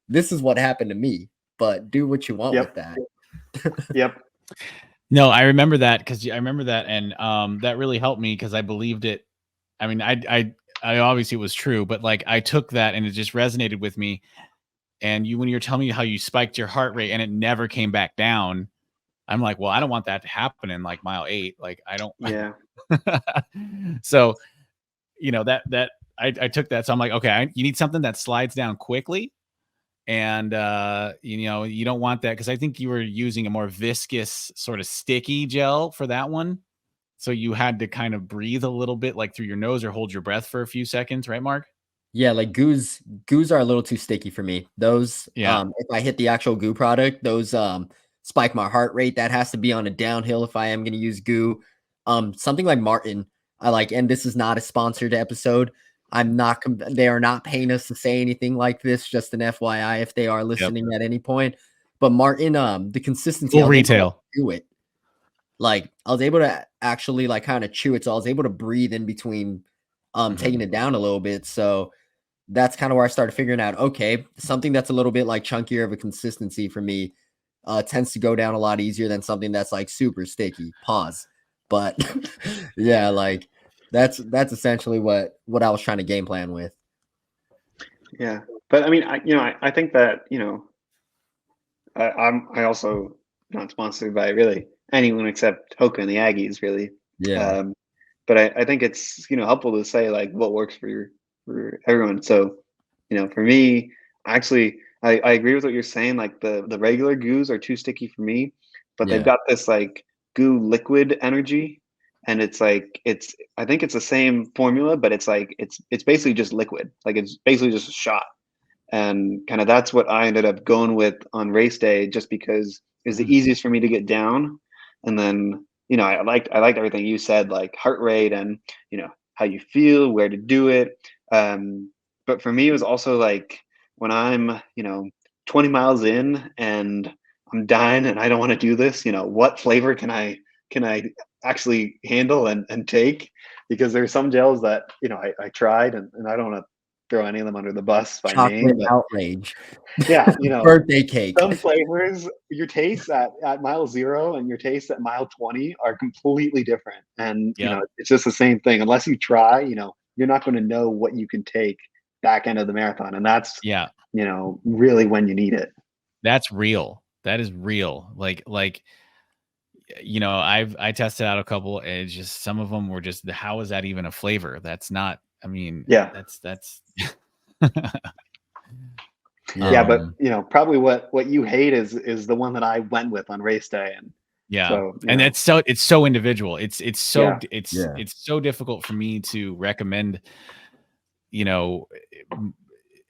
this is what happened to me, but do what you want with that. No, I remember that and that really helped me because I believed it. I mean, I obviously it was true, but like I took that and it just resonated with me. And when you're telling me how you spiked your heart rate and it never came back down, I'm like, well, I don't want that to happen in like mile 8. Like I don't. Yeah. So, that I took that. So I'm like, okay, you need something that slides down quickly. And, you don't want that because I think you were using a more viscous sort of sticky gel for that one. So you had to kind of breathe a little bit like through your nose or hold your breath for a few seconds. Right, Mark? Yeah, like goos are a little too sticky for me. Those, if I hit the actual goo product, those spike my heart rate. That has to be on a downhill if I am going to use goo. Something like Martin, I like, and this is not a sponsored episode. They are not paying us to say anything like this. Just an FYI if they are listening at any point. But Martin, the consistency, full retail, do it. Like I was able to actually like kind of chew it, so I was able to breathe in between, taking it down a little bit. So that's kind of where I started figuring out, okay, something that's a little bit like chunkier of a consistency for me tends to go down a lot easier than something that's like super sticky. But yeah, like that's essentially what I was trying to game plan with. Yeah, but I mean, I think that I also not sponsored by really anyone except Hoka and the Aggies, really. Yeah. But I think it's helpful to say like what works for everyone. So for me, actually, I agree with what you're saying. Like the regular goos are too sticky for me, but they've got this like goo liquid energy, and it's like I think it's the same formula, but it's like it's basically just liquid. Like it's basically just a shot, and kind of that's what I ended up going with on race day, just because it was the easiest for me to get down, and then I liked everything you said, like heart rate and how you feel, where to do it. But for me, it was also like when I'm 20 miles in and I'm dying and I don't want to do this. What flavor can I actually handle and take? Because there's some gels that I tried, and I don't want to throw any of them under the bus by name, Chocolate but outrage. yeah, Birthday cake. some flavors, your taste at mile 0 and your taste at mile 20 are completely different. And, Yeah. it's just the same thing. Unless you try, you're not going to know what you can take back end of the marathon. And that's, Yeah. really when you need it. That's real. That is real. Like, I tested out a couple, and it's just some of them were just, how is that even a flavor? That's not, I mean, Yeah. that's Yeah, but probably what you hate is the one that I went with on race day. And yeah. so, And it's so individual. It's so Yeah. it's so difficult for me to recommend,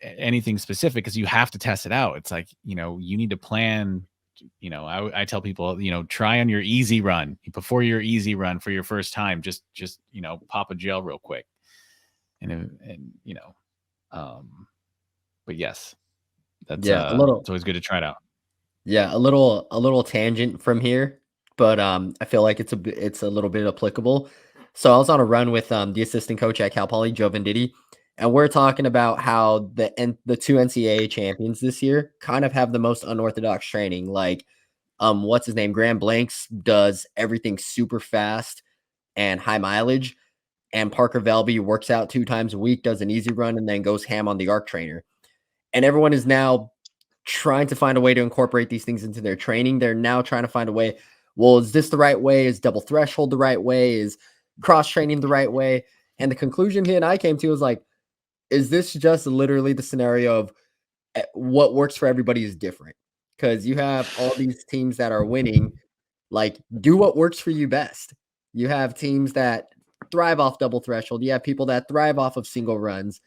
anything specific, because you have to test it out. It's like, you need to plan. I tell people, try on your easy run before your easy run for your first time. Just pop a gel real quick, and but yes, that's a little. It's always good to try it out. Yeah, a little tangent from here, but I feel like it's a little bit applicable. So I was on a run with the assistant coach at Cal Poly, Joe Venditti, and we're talking about how the two NCAA champions this year kind of have the most unorthodox training. Like, what's his name? Graham Blanks does everything super fast and high mileage, and Parker Velby works out 2 times a week, does an easy run, and then goes ham on the arc trainer. And everyone is now trying to find a way to incorporate these things into their training. They're now trying to find a way. Well, is this the right way? Is double threshold the right way? Is cross training the right way? And the conclusion he and I came to was like, is this just literally the scenario of what works for everybody is different? Because you have all these teams that are winning, like, do what works for you best. You have teams that thrive off double threshold. You have people that thrive off of single runs.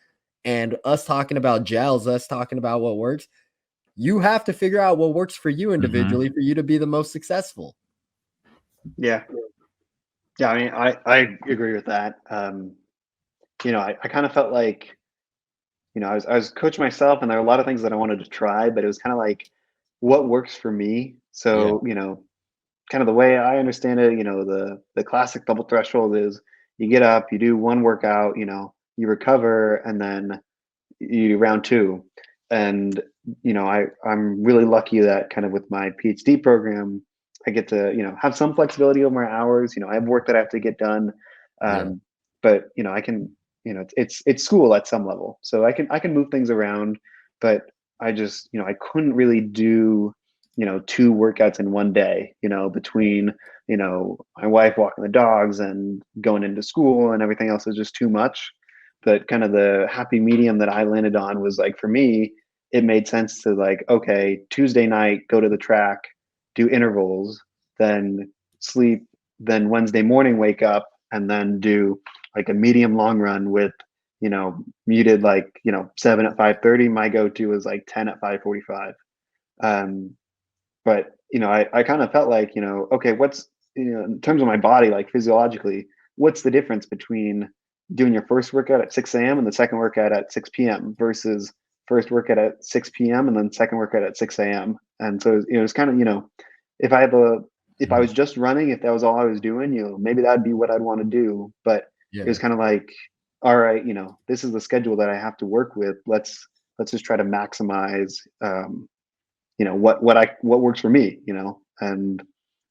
And us talking about gels, us talking about what works, you have to figure out what works for you individually for you to be the most successful. Yeah. Yeah. I mean, I agree with that. I kind of felt like, I was coach myself, and there were a lot of things that I wanted to try, but it was kind of like what works for me. So, kind of the way I understand it, the classic double threshold is you get up, you do one workout, you recover, and then you round 2. And I'm really lucky that kind of with my PhD program, I get to have some flexibility over my hours. I have work that I have to get done, but I can it's school at some level, so I can move things around. But I just I couldn't really do 2 workouts in one day. Between my wife walking the dogs and going into school and everything else is just too much. But kind of the happy medium that I landed on was like, for me, it made sense to like, okay, Tuesday night, go to the track, do intervals, then sleep, then Wednesday morning, wake up, and then do like a medium long run with, muted like, 7 at 5:30. My go-to was like 10 at 5:45. But, I kind of felt like, okay, what's, in terms of my body, like physiologically, what's the difference between doing your first workout at 6 a.m. and the second workout at 6 p.m. versus first workout at 6 p.m. and then second workout at 6 a.m. And so it was kind of, if I was just running, if that was all I was doing, maybe that'd be what I'd want to do. But it was kind of like, all right, this is the schedule that I have to work with. Let's just try to maximize, what works for me, and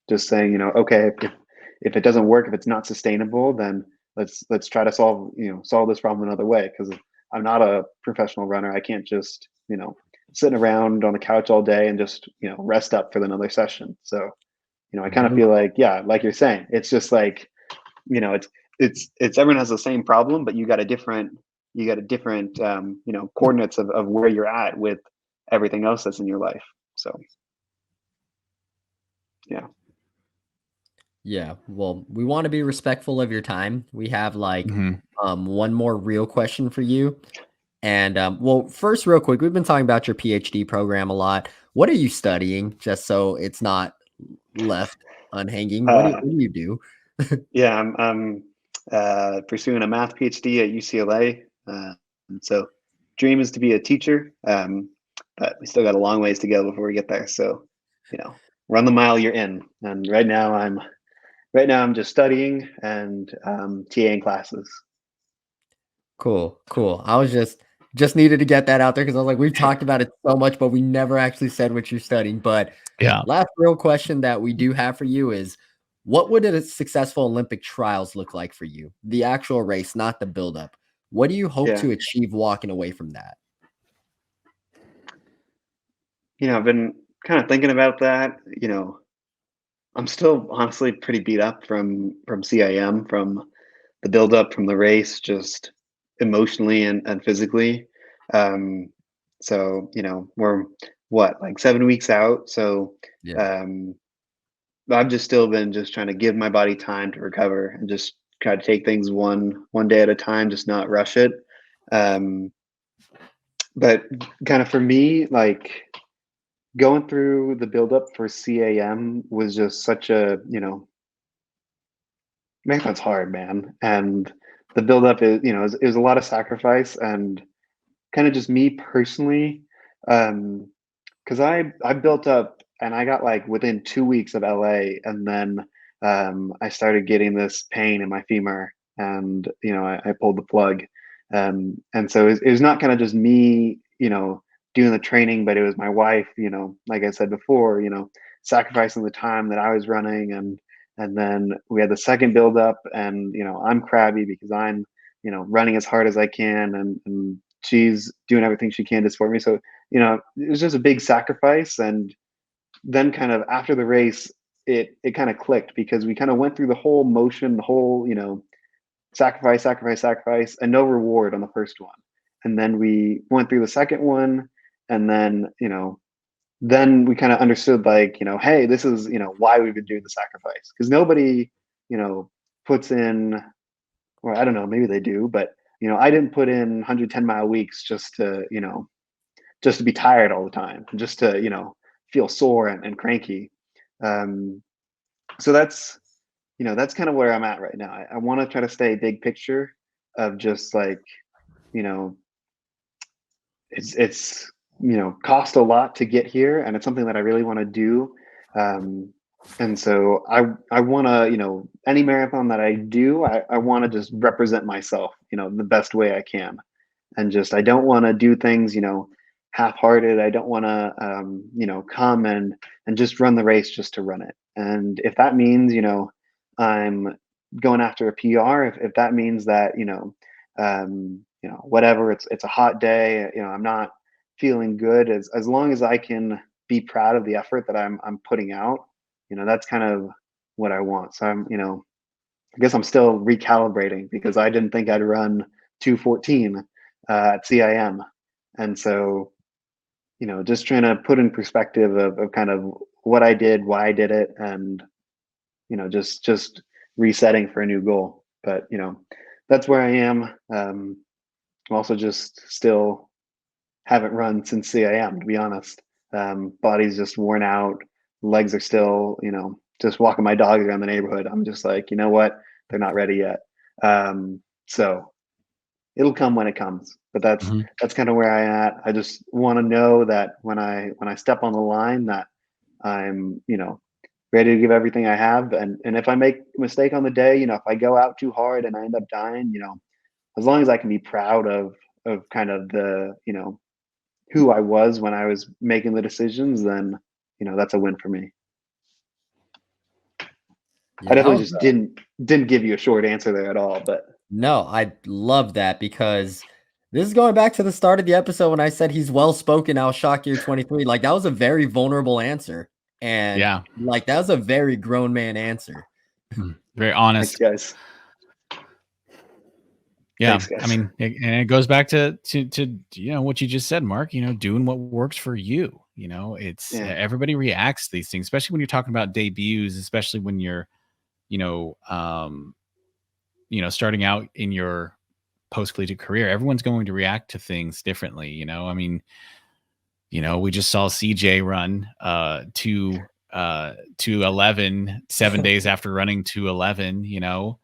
just saying, okay, if it doesn't work, if it's not sustainable, then let's try to solve this problem another way, because I'm not a professional runner. I can't just sitting around on the couch all day and just rest up for another session. So I kind of feel like, yeah, like you're saying, it's just like it's everyone has the same problem, but you got a different coordinates of where you're at with everything else that's in your life. So yeah, well, we want to be respectful of your time. We have like one more real question for you. And well, first, real quick, we've been talking about your PhD program a lot. What are you studying, just so it's not left? unhanging. What do you do? Yeah, I'm pursuing a math PhD at UCLA. And so dream is to be a teacher, but we still got a long ways to go before we get there. So, run the mile you're in. And right now I'm just studying and TAing classes. Cool. I was just needed to get that out there because I was like, we've talked about it so much, but we never actually said what you're studying. But yeah, last real question that we do have for you is, what would a successful Olympic trials look like for you? The actual race, not the buildup. What do you hope to achieve walking away from that? I've been kind of thinking about that. I'm still honestly pretty beat up from CIM, from the buildup, from the race, just emotionally and physically. So we're like 7 weeks out. So I've just still been just trying to give my body time to recover and just try to take things one day at a time, just not rush it. But kind of for me, like going through the buildup for CAM was just such a, marathon's hard, man. And the buildup is, it was a lot of sacrifice, and kind of just me personally, because I built up and I got like within 2 weeks of LA, and then I started getting this pain in my femur, and I pulled the plug, and so it was not kind of just me, doing the training, but it was my wife, like I said before, sacrificing the time that I was running, and then we had the second build up, and I'm crabby because I'm running as hard as I can, and she's doing everything she can to support me. So it was just a big sacrifice. And then kind of after the race, it kind of clicked, because we kind of went through the whole motion, the whole sacrifice, and no reward on the first one. And then we went through the second one, and then then we kind of understood, like, hey, this is why we've been doing the sacrifice, because nobody puts in, or I don't know, maybe they do, but I didn't put in 110-mile weeks just to be tired all the time, just to feel sore and cranky. So that's that's kind of where I'm at right now. I want to try to stay big picture of just like, it's cost a lot to get here, and it's something that I really want to do. And so I want to, any marathon that I do, I want to just represent myself, the best way I can. And just, I don't want to do things, half-hearted. I don't want to, come and just run the race just to run it. And if that means, I'm going after a PR, if that means that, whatever, it's a hot day, I'm not feeling good, as long as I can be proud of the effort that I'm putting out, that's kind of what I want. So I guess I'm still recalibrating, because I didn't think I'd run 2:14 at CIM. And so, just trying to put in perspective of kind of what I did, why I did it, and, just resetting for a new goal. But, that's where I am. I'm also just still haven't run since CIM, to be honest. Body's just worn out. Legs are still, just walking my dogs around the neighborhood. I'm just like, you know what? They're not ready yet. So it'll come when it comes. But that's kind of where I'm at. I just want to know that when I step on the line, that I'm, ready to give everything I have. And if I make a mistake on the day, if I go out too hard and I end up dying, as long as I can be proud of kind of the, who I was when I was making the decisions, then, that's a win for me. Yeah, I definitely just didn't give you a short answer there at all, but no, I love that, because this is going back to the start of the episode when I said he's well spoken. I'll shock you 23. Like, that was a very vulnerable answer. And like, that was a very grown man answer. Very honest. Thanks, guys. Yeah. Thanks, guys. I mean, it goes back to what you just said, Mark, doing what works for you. It's everybody reacts to these things, especially when you're talking about debuts, especially when you're, starting out in your post-collegiate career. Everyone's going to react to things differently. I mean, we just saw CJ run 2 2:11 7 days after running 2:11. You know,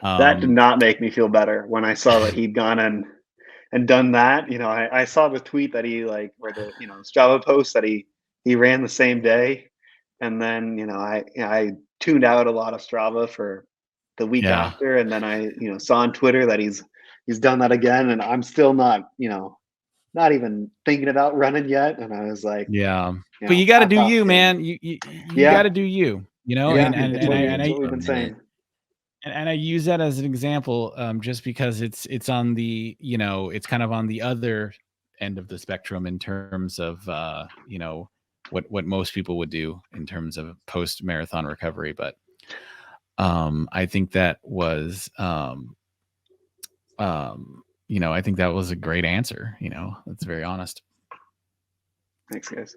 that did not make me feel better when I saw that he'd gone and done that. You know, I saw the tweet that he like, where the Strava post that he ran the same day, and then I tuned out a lot of Strava for the week after, and then I saw on Twitter that he's done that again, and I'm still not not even thinking about running yet. And I was like, but you got to do you, man. You got to do you. You know, and I what we've been saying. And I use that as an example, just because it's on the, it's kind of on the other end of the spectrum in terms of, what most people would do in terms of post marathon recovery. But I think that was, I think that was a great answer. That's very honest. Thanks, guys.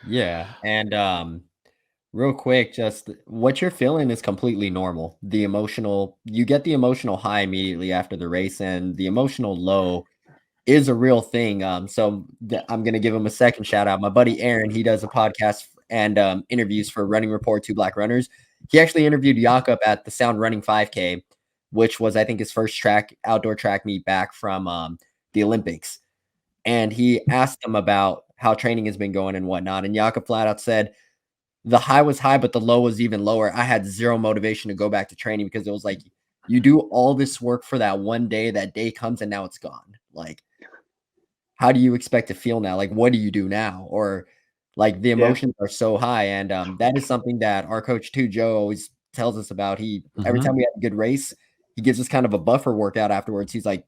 Yeah, and real quick, just what you're feeling is completely normal. You get the emotional high immediately after the race, and the emotional low is a real thing. So I'm going to give him a second shout out. My buddy Aaron, he does a podcast and interviews for Running Report, Two Black Runners. He actually interviewed Jakob at the Sound Running 5K, which was, I think, his first outdoor track meet back from the Olympics. And he asked him about how training has been going and whatnot. And Jakob flat out said, the high was high, but the low was even lower. I had zero motivation to go back to training because it was like, you do all this work for that one day, that day comes and now it's gone. Like, how do you expect to feel now? Like, what do you do now? Or like the emotions are so high. And that is something that our coach too, Joe, always tells us about. Every time we have a good race, he gives us kind of a buffer workout afterwards. He's like,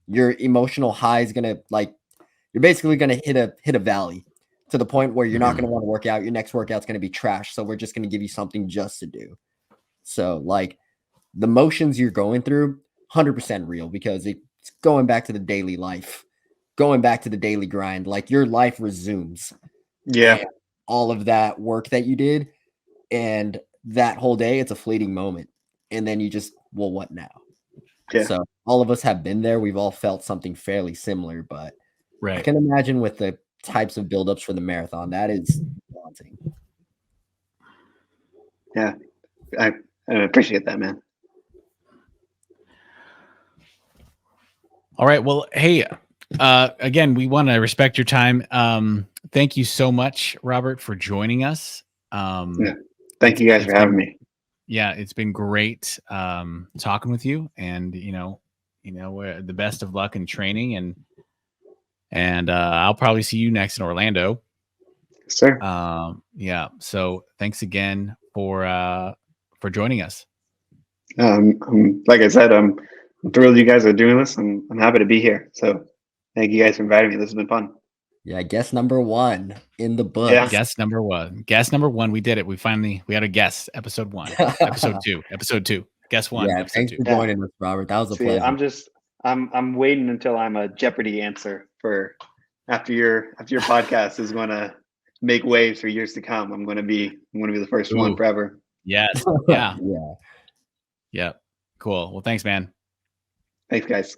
your emotional high is going to you're basically going to hit a valley to the point where you're not going to want to work out. Your next workout's going to be trash. So we're just going to give you something just to do. So like the motions you're going through, 100% real, because it's going back to the daily life, going back to the daily grind. Like your life resumes. Yeah. All of that work that you did and that whole day, it's a fleeting moment. And then you just, well, what now? Yeah. So all of us have been there. We've all felt something fairly similar, but I can imagine with the types of buildups for the marathon, that is daunting. Yeah, I appreciate that, man. All right. Well, hey, again, we want to respect your time. Thank you so much, Robert, for joining us. Thank you guys for having me. Yeah, it's been great talking with you, and the best of luck in training, and I'll probably see you next in Orlando. Sir. Yeah. So thanks again for joining us. Like I said, I'm thrilled you guys are doing this. I'm happy to be here. So thank you guys for inviting me. This has been fun. Yeah, guest number 1 in the book. Yeah. Guest number one. We did it. We had a guest. Episode 1, episode 2. Guest 1. Yeah, thanks for joining us, Robert. That was a pleasure. I'm waiting until I'm a Jeopardy answer for after your podcast is going to make waves for years to come. I'm going to be the first one forever. Yes. Yeah. Yeah. Cool. Well, thanks, man. Thanks, guys.